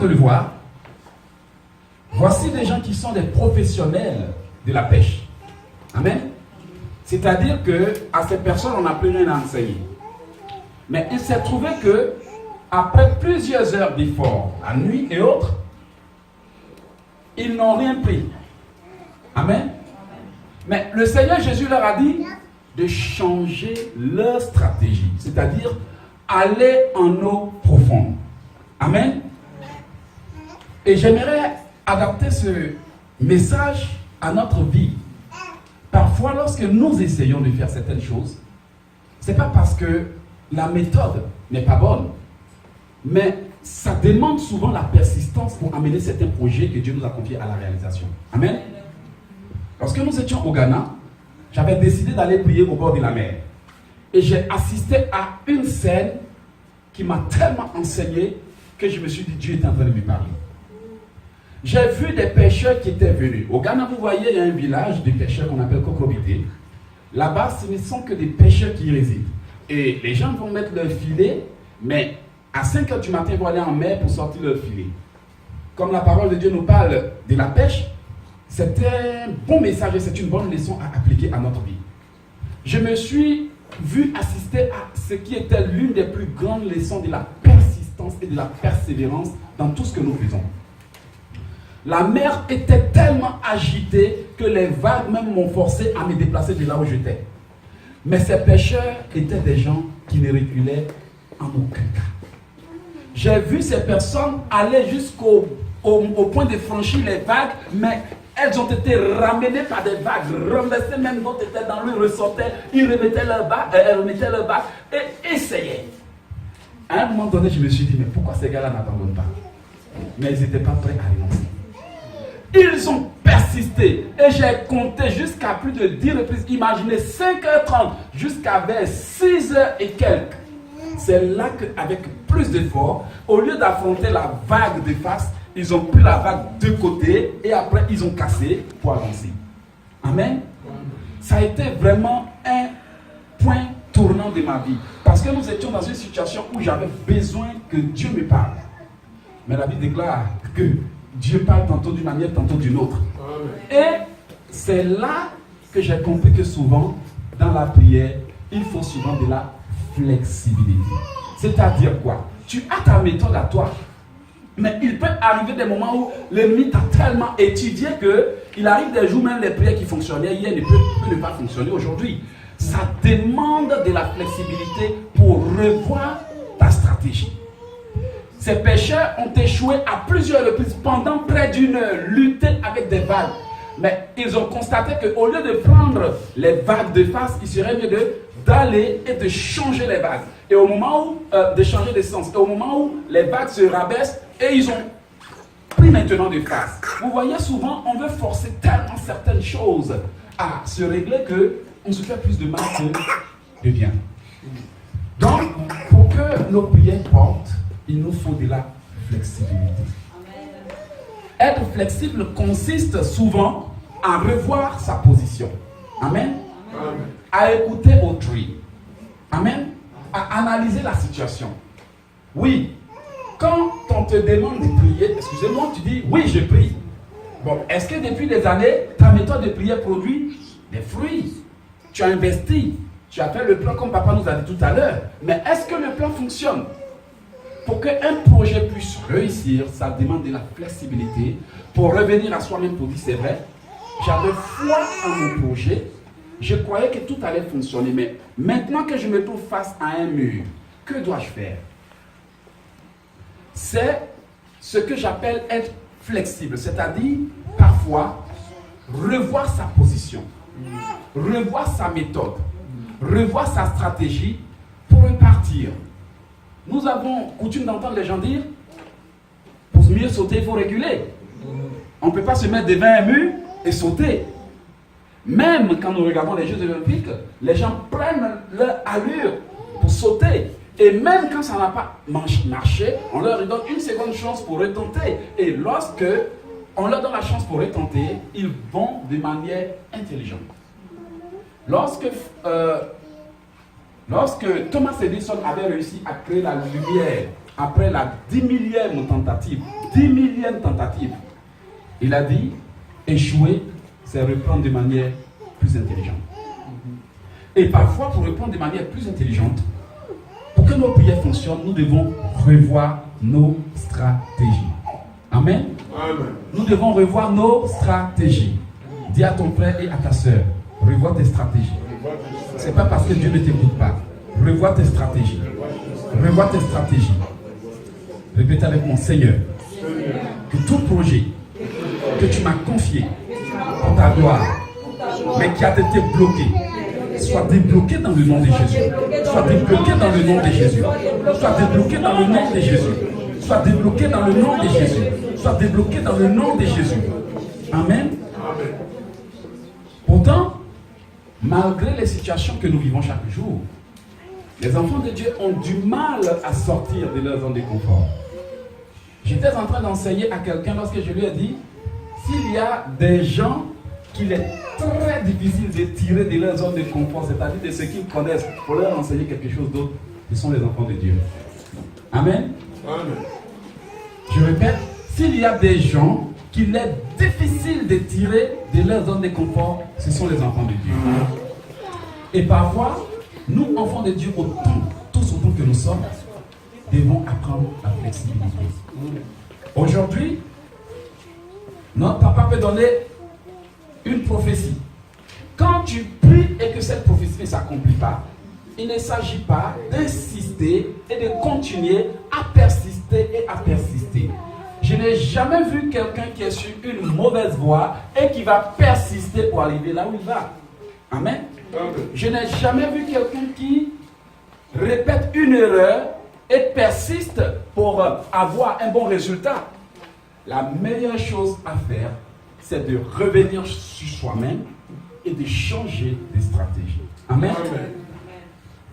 de le voir, voici des gens qui sont des professionnels de la pêche. Amen. C'est-à-dire qu'à ces personnes, on n'a plus rien à enseigner. Mais il s'est trouvé que, après plusieurs heures d'efforts, la nuit et autres, ils n'ont rien pris. Amen. Mais le Seigneur Jésus leur a dit de changer leur stratégie, c'est-à-dire aller en eau profonde. Amen. Et j'aimerais adapter ce message à notre vie. Parfois, lorsque nous essayons de faire certaines choses, ce n'est pas parce que la méthode n'est pas bonne, mais ça demande souvent la persistance pour amener certains projets que Dieu nous a confiés à la réalisation. Amen. Lorsque nous étions au Ghana, j'avais décidé d'aller prier au bord de la mer. Et j'ai assisté à une scène qui m'a tellement enseigné que je me suis dit, Dieu est en train de me parler. J'ai vu des pêcheurs qui étaient venus. Au Ghana, vous voyez, il y a un village de pêcheurs qu'on appelle Kokrobité. Là-bas, ce ne sont que des pêcheurs qui y résident. Et les gens vont mettre leur filet, mais à 5 h du matin, ils vont aller en mer pour sortir leur filet. Comme la parole de Dieu nous parle de la pêche, c'est un bon message et c'est une bonne leçon à appliquer à notre vie. Je me suis vu assister à ce qui était l'une des plus grandes leçons de la persistance et de la persévérance dans tout ce que nous faisons. La mer était tellement agitée que les vagues même m'ont forcé à me déplacer de là où j'étais. Mais ces pêcheurs étaient des gens qui ne reculaient en aucun cas. J'ai vu ces personnes aller jusqu'au point de franchir les vagues, mais elles ont été ramenées par des vagues, renversées, même d'autres étaient dans l'eau, ressortaient, ils remettaient leur bague et essayaient. À un moment donné, je me suis dit, mais pourquoi ces gars-là n'abandonnent pas? Mais ils n'étaient pas prêts à renoncer. Ils ont persisté et j'ai compté jusqu'à plus de 10 reprises. Imaginez 5h30 jusqu'à vers 6h et quelques. C'est là qu'avec plus d'efforts, au lieu d'affronter la vague de face, ils ont pris la vague de côté et après ils ont cassé pour avancer. Amen. Ça a été vraiment un point tournant de ma vie. Parce que nous étions dans une situation où j'avais besoin que Dieu me parle. Mais la Bible déclare que Dieu parle tantôt d'une manière, tantôt d'une autre. Et c'est là que j'ai compris que souvent, dans la prière, il faut souvent de la flexibilité. C'est-à-dire quoi? Tu as ta méthode à toi. Mais il peut arriver des moments où l'ennemi t'a tellement étudié qu'il arrive des jours même les prières qui fonctionnaient hier ne peuvent ne pas fonctionner aujourd'hui. Ça demande de la flexibilité pour revoir ta stratégie. Ces pêcheurs ont échoué à plusieurs reprises pendant près d'une heure, lutté avec des vagues. Mais ils ont constaté qu'au lieu de prendre les vagues de face, il serait mieux d'aller et de changer les vagues. Et au moment où, de changer de sens, et au moment où les vagues se rabaissent, et ils ont pris maintenant de face. Vous voyez, souvent, on veut forcer tellement certaines choses à se régler qu'on se fait plus de mal que de bien. Donc, pour que nos prières portent, il nous faut de la flexibilité. Être flexible consiste souvent à revoir sa position. Amen. Amen. À écouter autrui. Amen. À analyser la situation. Oui, quand on te demande de prier, excusez-moi, tu dis oui, je prie. Bon, est-ce que depuis des années, ta méthode de prière produit des fruits? Tu as investi, tu as fait le plan comme papa nous a dit tout à l'heure. Mais est-ce que le plan fonctionne? Pour qu'un projet puisse réussir, ça demande de la flexibilité. Pour revenir à soi-même, pour dire c'est vrai, j'avais foi en mon projet, je croyais que tout allait fonctionner. Mais maintenant que je me trouve face à un mur, que dois-je faire? C'est ce que j'appelle être flexible, c'est-à-dire parfois revoir sa position, revoir sa méthode, revoir sa stratégie pour repartir. Nous avons coutume d'entendre les gens dire, pour mieux sauter, il faut reculer. On ne peut pas se mettre devant un mur et sauter. Même quand nous regardons les Jeux olympiques, les gens prennent leur allure pour sauter. Et même quand ça n'a pas marché, on leur donne une seconde chance pour retenter. Et lorsque on leur donne la chance pour retenter, ils vont de manière intelligente. Lorsque Thomas Edison avait réussi à créer la lumière après la 10 millième tentative, 10 millième tentative, il a dit, échouer, c'est reprendre de manière plus intelligente. Et parfois, pour répondre de manière plus intelligente, pour que nos prières fonctionnent, nous devons revoir nos stratégies. Amen. Amen. Nous devons revoir nos stratégies. Dis à ton frère et à ta soeur, revois tes stratégies. Ce n'est pas parce que Dieu ne t'écoute pas. Revois tes stratégies. Revois tes stratégies. Répète avec mon Seigneur, que tout projet que tu m'as confié pour ta gloire, mais qui a été bloqué, soit débloqué dans le nom de Jésus. Soit débloqué dans le nom de Jésus. Soit débloqué dans le nom de Jésus. Soit débloqué dans le nom de Jésus. Soit débloqué dans le nom de Jésus. Amen. Pourtant, malgré les situations que nous vivons chaque jour, les enfants de Dieu ont du mal à sortir de leur zone de confort. J'étais en train d'enseigner à quelqu'un lorsque je lui ai dit, s'il y a des gens qu'il est très difficile de tirer de leur zone de confort, c'est-à-dire de ceux qu'ils connaissent, pour leur enseigner quelque chose d'autre, ce sont les enfants de Dieu. Amen. Amen. Je répète, s'il y a des gens qu'il est difficile de tirer de leur zone de confort, ce sont les enfants de Dieu. Et parfois, nous, enfants de Dieu, tous autant que nous sommes, devons apprendre la flexibilité. Aujourd'hui, notre papa peut donner une prophétie. Quand tu pries et que cette prophétie ne s'accomplit pas, il ne s'agit pas d'insister et de continuer à persister et à persister. Je n'ai jamais vu quelqu'un qui est sur une mauvaise voie et qui va persister pour arriver là où il va. Amen. Je n'ai jamais vu quelqu'un qui répète une erreur et persiste pour avoir un bon résultat. La meilleure chose à faire, c'est de revenir sur soi-même et de changer de stratégie. Amen. Amen.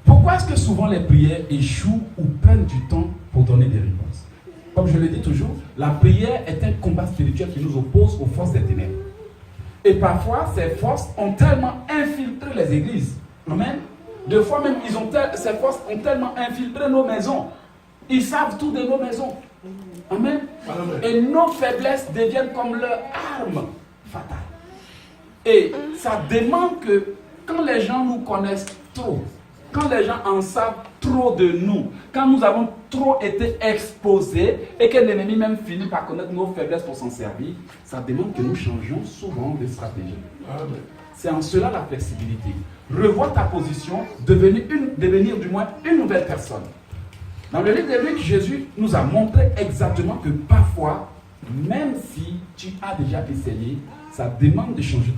Pourquoi est-ce que souvent les prières échouent ou prennent du temps pour donner des réponses? Comme je le dis toujours, la prière est un combat spirituel qui nous oppose aux forces des ténèbres. Et parfois, ces forces ont tellement infiltré les églises. Amen. Deux fois même, ces forces ont tellement infiltré nos maisons. Ils savent tout de nos maisons. Amen. Amen. Et nos faiblesses deviennent comme leur arme fatale. Et ça demande que quand les gens nous connaissent trop, quand les gens en savent trop de nous, quand nous avons trop été exposés et que l'ennemi même finit par connaître nos faiblesses pour s'en servir, ça demande que nous changions souvent de stratégie. Amen. C'est en cela la flexibilité. Revois ta position, devenir du moins une nouvelle personne. Dans le livre de Luc, Jésus nous a montré exactement que parfois, même si tu as déjà essayé, ça demande de changer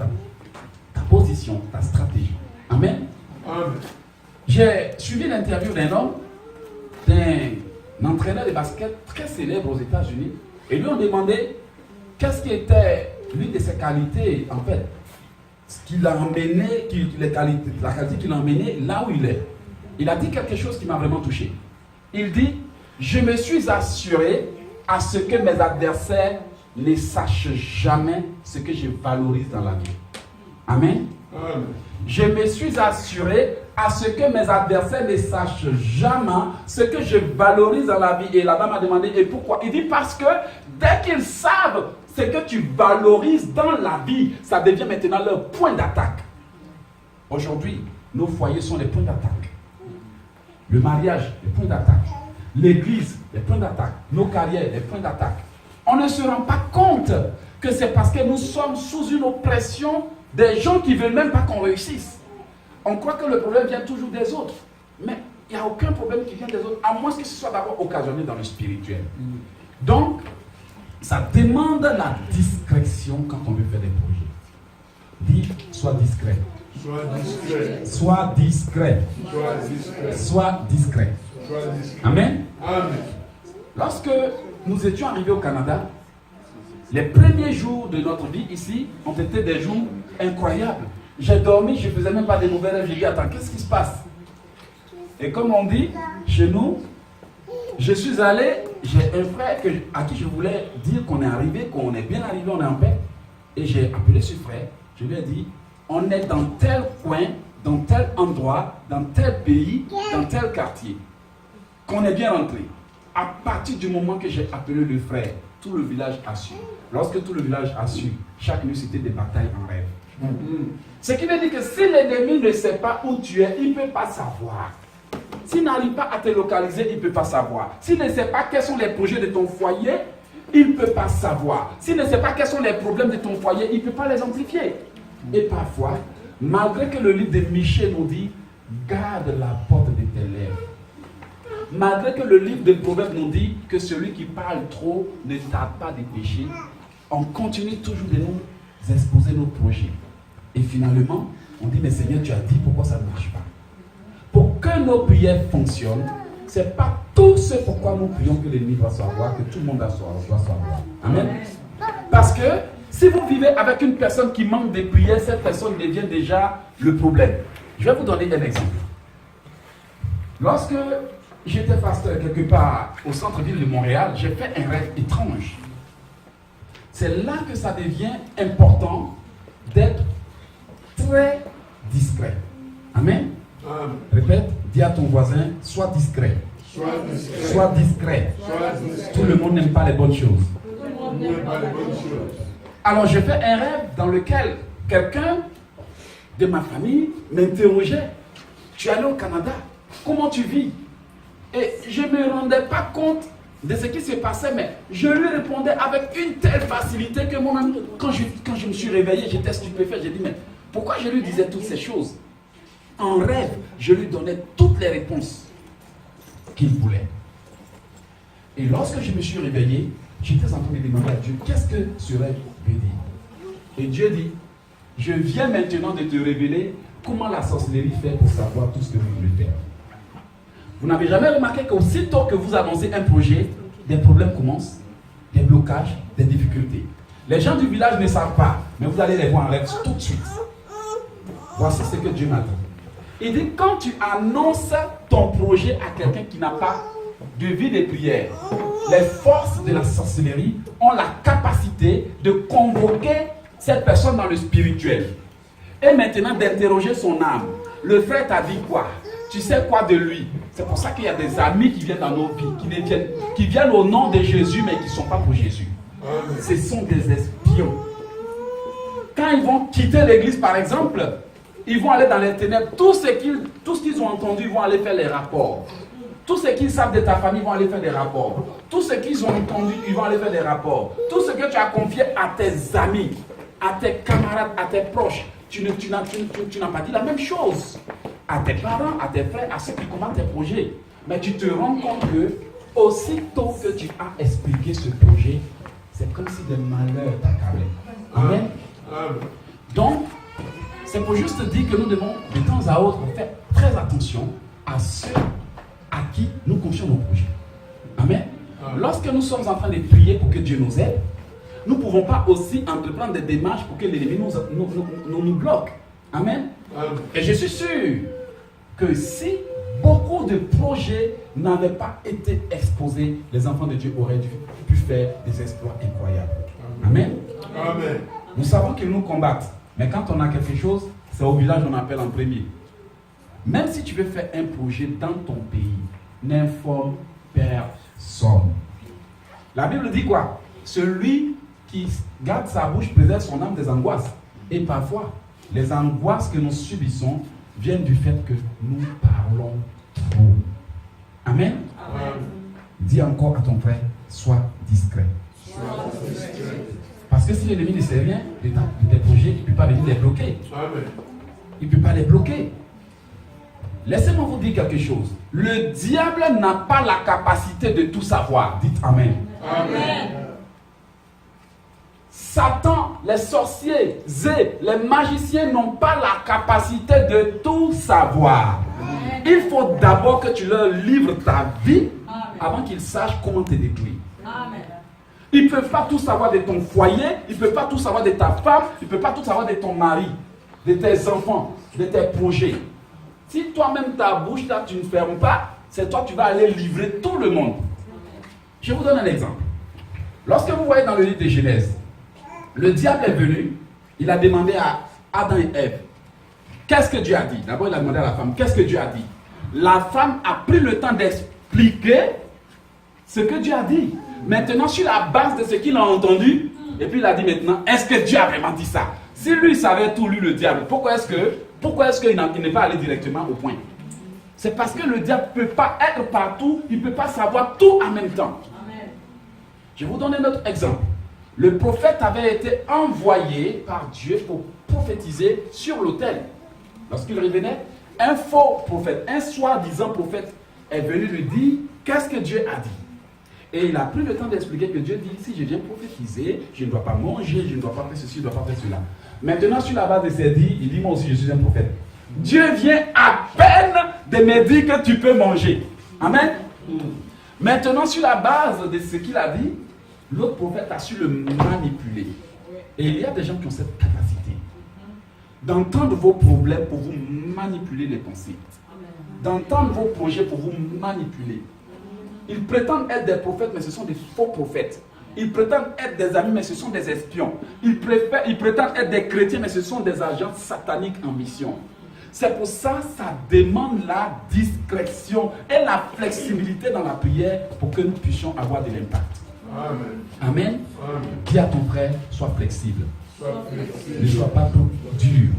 ta position, ta stratégie. Amen. Amen. J'ai suivi l'interview d'un homme, d'un entraîneur de basket très célèbre aux États-Unis, et lui on demandait qu'est-ce qui était l'une de ses qualités, en fait, ce qui l'a emmené, la qualité qui l'a emmené là où il est. Il a dit quelque chose qui m'a vraiment touché. Il dit, je me suis assuré à ce que mes adversaires ne sachent jamais ce que je valorise dans la vie. Amen. Amen. Je me suis assuré à ce que mes adversaires ne sachent jamais ce que je valorise dans la vie. Et la dame a demandé, et pourquoi? Il dit, parce que dès qu'ils savent ce que tu valorises dans la vie, ça devient maintenant leur point d'attaque. Aujourd'hui, nos foyers sont les points d'attaque. Le mariage, les points d'attaque. L'église, les points d'attaque. Nos carrières, les points d'attaque. On ne se rend pas compte que c'est parce que nous sommes sous une oppression des gens qui ne veulent même pas qu'on réussisse. On croit que le problème vient toujours des autres. Mais il n'y a aucun problème qui vient des autres, à moins que ce soit d'abord occasionné dans le spirituel. Donc, ça demande la discrétion quand on veut faire des projets. Dis, sois discret. Sois discret. Sois discret. Sois discret. Sois discret. Sois discret. Amen. Amen. Lorsque nous étions arrivés au Canada, les premiers jours de notre vie ici ont été des jours incroyables. J'ai dormi, je ne faisais même pas de mauvais rêves. J'ai dit, attends, qu'est-ce qui se passe? Et comme on dit, chez nous, je suis allé, j'ai un frère à qui je voulais dire qu'on est arrivé, qu'on est bien arrivé, on est en paix. Et j'ai appelé ce frère, je lui ai dit, on est dans tel coin, dans tel endroit, dans tel pays, dans tel quartier, qu'on est bien rentré. à partir du moment que j'ai appelé le frère, tout le village a su. Lorsque tout le village a su, chaque nuit c'était des batailles en rêve. Ce qui veut dire que si l'ennemi ne sait pas où tu es, il ne peut pas savoir. S'il n'arrive pas à te localiser, il ne peut pas savoir. S'il ne sait pas quels sont les projets de ton foyer, il ne peut pas savoir. S'il ne sait pas quels sont les problèmes de ton foyer, il ne peut pas les amplifier. Et parfois, malgré que le livre de Michée nous dit, garde la porte de tes lèvres. Malgré que le livre de Proverbes nous dit que celui qui parle trop ne tarde pas de pécher, on continue toujours de nous exposer nos projets. Et finalement, on dit, mais Seigneur, tu as dit, pourquoi ça ne marche pas? Pour que nos prières fonctionnent, ce n'est pas tout ce pourquoi nous prions que l'ennemi doit savoir, que tout le monde doit savoir. Amen. Parce que si vous vivez avec une personne qui manque de prières, cette personne devient déjà le problème. Je vais vous donner un exemple. Lorsque j'étais pasteur quelque part au centre-ville de Montréal, j'ai fait un rêve étrange. C'est là que ça devient important d'être très discret. Amen. Répète, dis à ton voisin, sois discret. Sois discret. Tout le monde n'aime pas les bonnes choses. Alors j'ai fait un rêve dans lequel quelqu'un de ma famille m'interrogeait. Tu es allé au Canada, comment tu vis? Et je ne me rendais pas compte de ce qui se passait, mais je lui répondais avec une telle facilité que moi-même, quand je me suis réveillé, j'étais stupéfait. J'ai dit, mais pourquoi je lui disais toutes ces choses? En rêve, je lui donnais toutes les réponses qu'il voulait. Et lorsque je me suis réveillé, j'étais en train de demander à Dieu, qu'est-ce que ce rêve veut dire? Et Dieu dit, je viens maintenant de te révéler comment la sorcellerie fait pour savoir tout ce que vous voulez faire. Vous n'avez jamais remarqué qu'aussitôt que vous avancez un projet, des problèmes commencent, des blocages, des difficultés. Les gens du village ne savent pas, mais vous allez les voir en rêve tout de suite. Voici ce que Dieu m'a dit. Il dit, quand tu annonces ton projet à quelqu'un qui n'a pas de vie de prière, les forces de la sorcellerie ont la capacité de convoquer cette personne dans le spirituel. Et maintenant d'interroger son âme. Le frère t'a dit quoi? Tu sais quoi de lui? C'est pour ça qu'il y a des amis qui viennent dans nos vies, qui viennent au nom de Jésus, mais qui ne sont pas pour Jésus. Ce sont des espions. Quand ils vont quitter l'église, par exemple, ils vont aller dans les ténèbres. Tout ce qu'ils ont entendu, ils vont aller faire les rapports. Tout ce qu'ils savent de ta famille, ils vont aller faire des rapports. Tout ce qu'ils ont entendu, ils vont aller faire des rapports. Tout ce que tu as confié à tes amis, à tes camarades, à tes proches, tu n'as pas dit la même chose. À tes parents, à tes frères, à ceux qui commandent tes projets. Mais tu te rends compte que, aussitôt que tu as expliqué ce projet, c'est comme si des malheurs t'accablaient. Amen. Donc, c'est pour juste dire que nous devons de temps à autre faire très attention à ceux à qui nous confions nos projets. Amen. Lorsque nous sommes en train de prier pour que Dieu nous aide, nous ne pouvons pas aussi entreprendre des démarches pour que l'ennemi nous bloque. Amen. Et je suis sûr que si beaucoup de projets n'avaient pas été exposés, les enfants de Dieu auraient pu faire des exploits incroyables. Amen. Amen. Nous savons qu'ils nous combattent. Mais quand on a quelque chose, c'est au village qu'on appelle en premier. Même si tu veux faire un projet dans ton pays, n'informe personne. La Bible dit quoi? Celui qui garde sa bouche préserve son âme des angoisses. Et parfois, les angoisses que nous subissons viennent du fait que nous parlons trop. Amen. Amen. Dis encore à ton frère, sois discret. Parce que si l'ennemi ne sait rien de tes projets, il ne peut pas venir les bloquer. Amen. Il ne peut pas les bloquer. Laissez-moi vous dire quelque chose. Le diable n'a pas la capacité de tout savoir. Dites Amen. Amen. Satan, les sorciers, les magiciens n'ont pas la capacité de tout savoir. Amen. Il faut d'abord que tu leur livres ta vie avant qu'ils sachent comment te détruire. Amen. Ils ne peuvent pas tout savoir de ton foyer, ils ne peuvent pas tout savoir de ta femme, ils ne peuvent pas tout savoir de ton mari, de tes enfants, de tes projets. Si toi-même ta bouche, là, tu ne fermes pas, c'est toi qui vas aller livrer tout le monde. Je vous donne un exemple. Lorsque vous voyez dans le livre de Genèse, le diable est venu, il a demandé à Adam et Ève, qu'est-ce que Dieu a dit? D'abord, il a demandé à la femme, qu'est-ce que Dieu a dit? La femme a pris le temps d'expliquer ce que Dieu a dit. Maintenant, sur la base de ce qu'il a entendu, et puis il a dit maintenant, est-ce que Dieu a vraiment dit ça? Si lui savait tout, lui le diable, pourquoi est-ce qu'il n'est pas allé directement au point? C'est parce que le diable ne peut pas être partout, il ne peut pas savoir tout en même temps. Amen. Je vais vous donner un autre exemple. Le prophète avait été envoyé par Dieu pour prophétiser sur l'autel. Lorsqu'il revenait, un faux prophète, un soi-disant prophète est venu lui dire qu'est-ce que Dieu a dit. Et il a pris le temps d'expliquer que Dieu dit, si je viens prophétiser, je ne dois pas manger, je ne dois pas faire ceci, je ne dois pas faire cela. Maintenant, sur la base de ces dits, il dit, moi aussi je suis un prophète. Dieu vient à peine de me dire que tu peux manger. Amen. Maintenant, sur la base de ce qu'il a dit, l'autre prophète a su le manipuler. Et il y a des gens qui ont cette capacité d'entendre vos problèmes pour vous manipuler les pensées. D'entendre vos projets pour vous manipuler. Ils prétendent être des prophètes, mais ce sont des faux prophètes. Ils prétendent être des amis, mais ce sont des espions. Ils prétendent être des chrétiens, mais ce sont des agents sataniques en mission. C'est pour ça que ça demande la discrétion et la flexibilité dans la prière pour que nous puissions avoir de l'impact. Amen. Amen. Amen. Dis à ton frère, sois flexible. Sois flexible. Ne sois pas trop dur.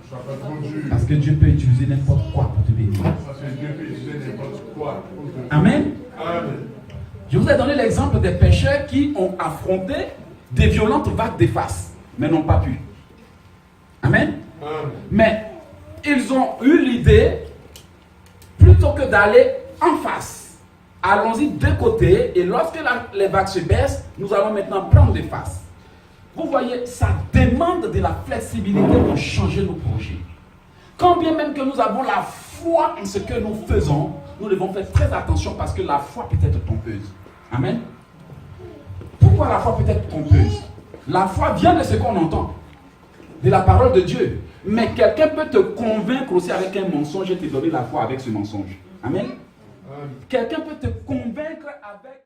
Sois pas trop dur. Parce que Dieu peut utiliser n'importe quoi pour te bénir. Parce que Dieu peut utiliser n'importe quoi pour te bénir. Amen. Amen. Je vous ai donné l'exemple des pécheurs qui ont affronté des violentes vagues de face, mais n'ont pas pu. Amen. Amen. Mais ils ont eu l'idée, plutôt que d'aller en face, allons-y de côté, et lorsque les vagues se baissent, nous allons maintenant prendre des faces. Vous voyez, ça demande de la flexibilité pour changer nos projets. Quand bien même que nous avons la foi en ce que nous faisons, nous devons faire très attention parce que la foi peut être trompeuse. Amen. Pourquoi la foi peut être trompeuse? La foi vient de ce qu'on entend, de la parole de Dieu. Mais quelqu'un peut te convaincre aussi avec un mensonge et te donner la foi avec ce mensonge. Amen. Quelqu'un peut te convaincre avec...